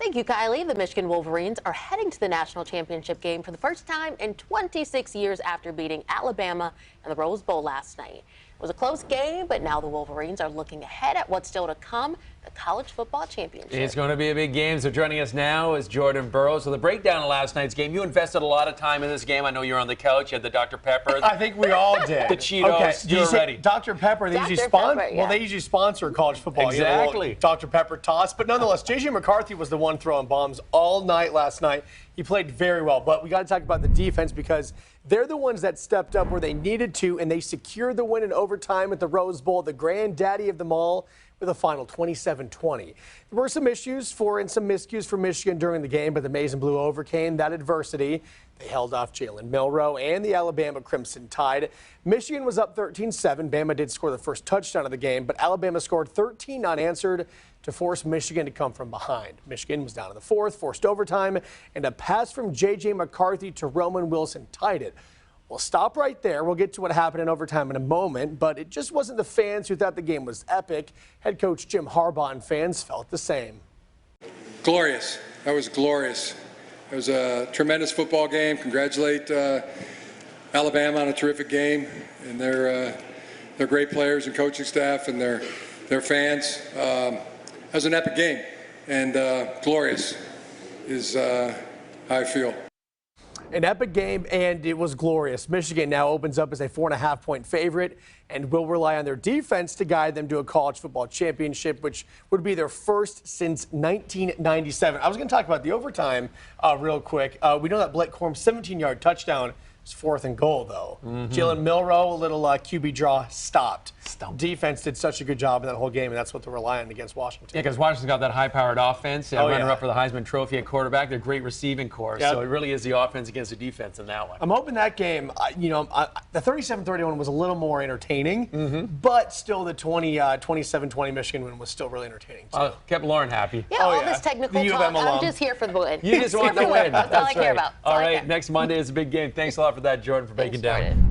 Thank you, Kylie. The Michigan Wolverines are heading to the national championship game for the first time in 26 years after beating Alabama in the Rose Bowl last night. It was a close game, but now the Wolverines are looking ahead at what's still to come, the college football championship. It's going to be a big game. So joining us now is Jordan Burroughs. So the breakdown of last night's game, you invested a lot of time in this game. I know you were on the couch. You had the Dr. Pepper. I think we all did. The Cheetos. Okay. You're ready. Dr. Pepper, they usually sponsor. Well, they usually sponsor college football. Exactly. You know, Dr. Pepper toss. But nonetheless, J.J. McCarthy was the one throwing bombs all night last night. He played very well. But we got to talk about the defense because they're the ones that stepped up where they needed to, and they secured the win in overtime at the Rose Bowl, the granddaddy of them all, with a final 27-20. There were some issues and some miscues for Michigan during the game, but the Maize and Blue overcame that adversity. They held off Jalen Milroe and the Alabama Crimson Tide. Michigan was up 13-7. Bama did score the first touchdown of the game, but Alabama scored 13 unanswered to force Michigan to come from behind. Michigan was down in the fourth, forced overtime, and a pass from J.J. McCarthy to Roman Wilson tied it. We'll stop right there. We'll get to what happened in overtime in a moment, but it just wasn't the fans who thought the game was epic. Head coach Jim Harbaugh and fans felt the same. Glorious. That was glorious. It was a tremendous football game. Congratulate Alabama on a terrific game, and their great players and coaching staff and their fans. It was an epic game, and glorious is how I feel. An epic game, and it was glorious. Michigan now opens up as a 4.5-point favorite and will rely on their defense to guide them to a college football championship, which would be their first since 1997. I was going to talk about the overtime real quick. We know that Blake Corum's 17-yard touchdown was 4th and goal, though. Jalen Milroe, a little QB draw, stopped. Defense did such a good job in that whole game, and that's what they're relying on against Washington. Yeah, because Washington's got that high-powered offense. Runner-up for the Heisman Trophy at quarterback. They're a great receiving corps. So it really is the offense against the defense in that one. I'm hoping that game, the 37-31 was a little more entertaining, but still the 27-20 Michigan win was still really entertaining, too. Kept Lauren happy. Yeah, all this technical talk, I'm just here for the win. You just want the win. That's all I care about. All right, next Monday is a big game. Thanks a lot for that, Jordan, for breaking down.